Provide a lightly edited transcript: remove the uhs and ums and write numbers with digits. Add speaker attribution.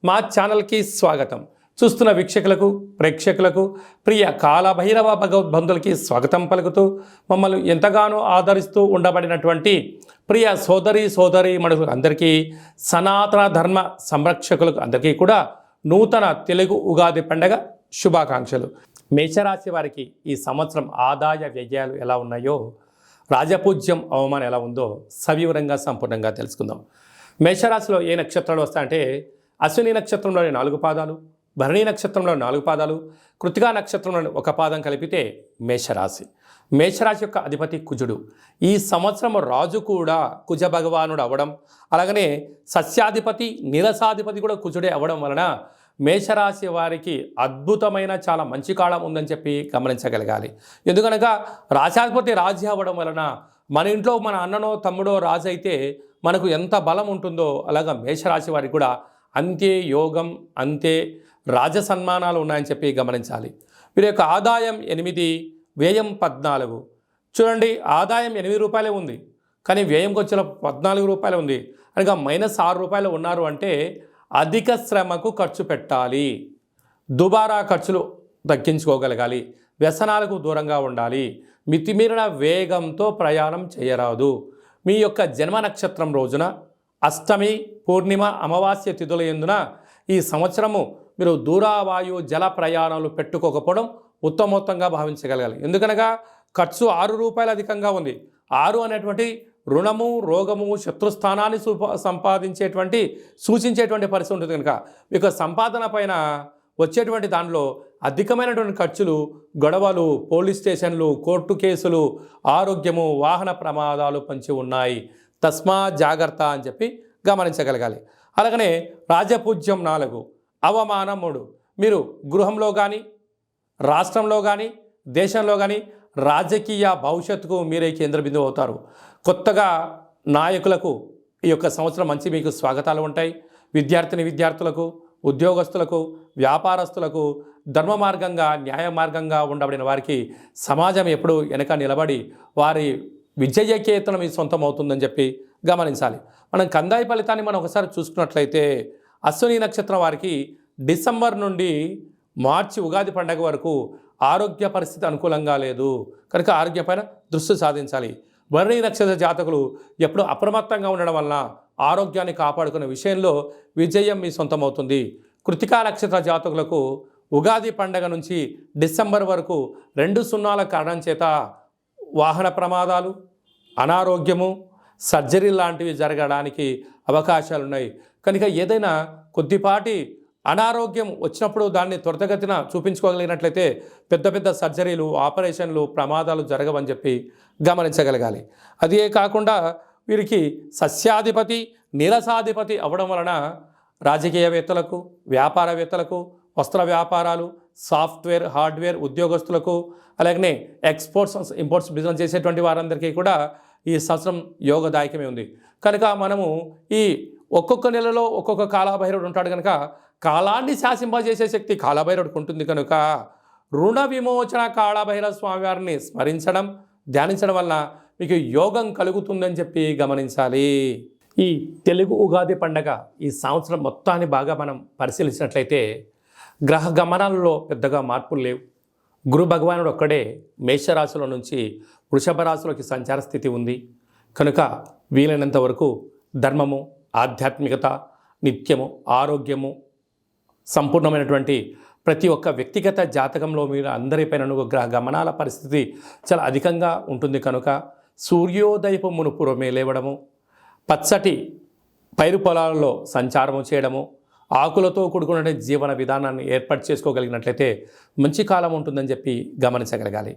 Speaker 1: మా ఛానల్కి స్వాగతం. చూస్తున్న వీక్షకులకు ప్రేక్షకులకు ప్రియ కాలభైరవ భగవద్బంధులకి స్వాగతం పలుకుతూ మమ్మల్ని ఎంతగానో ఆదరిస్తూ ఉండబడినటువంటి ప్రియ సోదరి మనుషులకు అందరికీ, సనాతన ధర్మ సంరక్షకులకు అందరికీ కూడా నూతన తెలుగు ఉగాది పండగ శుభాకాంక్షలు. మేషరాశి వారికి ఈ సంవత్సరం ఆదాయ వ్యయాలు ఎలా ఉన్నాయో, రాజపూజ్యం అవమానం ఎలా ఉందో సవివరంగా సంపూర్ణంగా తెలుసుకుందాం. మేషరాశిలో ఏ నక్షత్రాలు వస్తాయంటే అశ్విని నక్షత్రంలోని 4 పాదాలు, భరణి నక్షత్రంలో 4 పాదాలు, కృతికా నక్షత్రంలోని 1 పాదం కలిపితే మేషరాశి. మేషరాశి యొక్క అధిపతి కుజుడు. ఈ సంవత్సరం రాజు కూడా కుజ భగవానుడు అవ్వడం, అలాగనే సస్యాధిపతి నీరసాధిపతి కూడా కుజుడే అవ్వడం వలన మేషరాశి వారికి అద్భుతమైన చాలా మంచి కాలం ఉందని చెప్పి గమనించగలగాలి. ఎందుకనగా రాశాధిపతి రాజు అవ్వడం వలన మన ఇంట్లో మన అన్ననో తమ్ముడో రాజు అయితే మనకు ఎంత బలం ఉంటుందో అలాగా మేషరాశి వారికి కూడా అంతే యోగం, అంతే రాజ సన్మానాలు ఉన్నాయని చెప్పి గమనించాలి. వీరి యొక్క ఆదాయం 8, వ్యయం 14. చూడండి, ఆదాయం 8 రూపాయలే ఉంది, కానీ వ్యయంకి వచ్చిన 14 రూపాయలు ఉంది. అనగా -6 రూపాయలు ఉన్నారు అంటే అధిక శ్రమకు ఖర్చు పెట్టాలి, దుబారా ఖర్చులు తగ్గించుకోగలగాలి, వ్యసనాలకు దూరంగా ఉండాలి, మితిమీరిన వేగంతో ప్రయాణం చేయరాదు. మీ యొక్క జన్మ నక్షత్రం రోజున అష్టమి, పూర్ణిమ, అమావాస్య తిథుల యందున ఈ సంవత్సరము మీరు దూరావాయు జల ప్రయాణాలు పెట్టుకోకపోవడం ఉత్తమోత్తంగా భావించగలగాలి. ఎందుకనగా ఖర్చు 6 రూపాయలు అధికంగా ఉంది. 6 అనేటువంటి రుణము, రోగము, శత్రుస్థానాన్ని సూచించేటువంటి పరిస్థితి ఉంటుంది. కనుక మీకు సంపాదన పైన వచ్చేటువంటి దానిలో అధికమైనటువంటి ఖర్చులు, గొడవలు, పోలీస్ స్టేషన్లు, కోర్టు కేసులు, ఆరోగ్యము, వాహన ప్రమాదాలు పొంచి ఉన్నాయి. తస్మా జాగ్రత్త అని చెప్పి గమనించగలగాలి. అలాగనే రాజపూజ్యం 4, అవమానం 3. మీరు గృహంలో కానీ, రాష్ట్రంలో కానీ, దేశంలో కానీ రాజకీయ భవిష్యత్తుకు మీరే కేంద్ర బిందువు అవుతారు. కొత్తగా నాయకులకు ఈ యొక్క సంవత్సరం మంచి మీకు స్వాగతాలు ఉంటాయి. విద్యార్థులకు, ఉద్యోగస్తులకు, వ్యాపారస్తులకు ధర్మ మార్గంగా, న్యాయ మార్గంగా ఉండబడిన వారికి సమాజం ఎప్పుడు వెనక నిలబడి వారి విజయకేతనం మీ సొంతం అవుతుందని చెప్పి గమనించాలి. మనం కందాయి ఫలితాన్ని మనం ఒకసారి చూసుకున్నట్లయితే అశ్విని నక్షత్రం వారికి డిసెంబర్ నుండి మార్చి ఉగాది పండగ వరకు ఆరోగ్య పరిస్థితి అనుకూలంగా లేదు కనుక ఆరోగ్యంపైన దృష్టి సాధించాలి. భరణి నక్షత్ర జాతకులు ఎప్పుడు అప్రమత్తంగా ఉండడం వలన ఆరోగ్యాన్ని కాపాడుకునే విషయంలో విజయం మీ సొంతం అవుతుంది. కృతికా నక్షత్ర జాతకులకు ఉగాది పండగ నుంచి డిసెంబర్ వరకు 2 సున్నాల కారణం చేత వాహన ప్రమాదాలు, అనారోగ్యము, సర్జరీ లాంటివి జరగడానికి అవకాశాలు ఉన్నాయి. కనుక ఏదైనా కొద్దిపాటి అనారోగ్యం వచ్చినప్పుడు దాన్ని త్వరితగతిన చూపించుకోగలిగినట్లయితే పెద్ద సర్జరీలు, ఆపరేషన్లు, ప్రమాదాలు జరగవని చెప్పి గమనించగలగాలి. అదే కాకుండా వీరికి సస్యాధిపతి నీరసాధిపతి అవ్వడం వలన రాజకీయవేత్తలకు, వ్యాపారవేత్తలకు, వస్త్ర వ్యాపారాలు, సాఫ్ట్వేర్, హార్డ్వేర్ ఉద్యోగస్తులకు, అలాగనే ఎక్స్పోర్ట్స్, ఇంపోర్ట్స్ బిజినెస్ చేసేటువంటి వారందరికీ కూడా ఈ సంవత్సరం యోగదాయకమే ఉంది. కనుక మనము ఈ ఒక్కొక్క నెలలో ఒక్కొక్క కాలభైరవుడు ఉంటాడు కనుక కాలాన్ని శాసింపజేసే శక్తి కాలభైరవుడికి ఉంటుంది. కనుక రుణ విమోచన కాళభైరవ స్వామివారిని స్మరించడం, ధ్యానించడం వలన మీకు యోగం కలుగుతుందని చెప్పి గమనించాలి. ఈ తెలుగు ఉగాది పండగ ఈ సంవత్సరం మొత్తాన్ని బాగా మనం పరిశీలించినట్లయితే గ్రహ గమనాలలో పెద్దగా మార్పులు లేవు. గురు భగవానుడు ఒక్కడే మేషరాశిలో నుంచి వృషభ రాశిలోకి సంచార స్థితి ఉంది. కనుక వీలైనంత వరకు ధర్మము, ఆధ్యాత్మికత, నిత్యము, ఆరోగ్యము, సంపూర్ణమైనటువంటి ప్రతి ఒక్క వ్యక్తిగత జాతకంలో మీరు అందరిపైన గ్రహ గమనాల పరిస్థితి చాలా అధికంగా ఉంటుంది. కనుక సూర్యోదయపు మునుపురమే లేవడము, పచ్చటి పైరు పొలాలలో సంచారము చేయడము, ఆకులతో కూడుకున్న జీవన విధానాన్ని ఏర్పాటు చేసుకోగలిగినట్లయితే మంచి కాలం ఉంటుందని చెప్పి గమనించగలగాలి.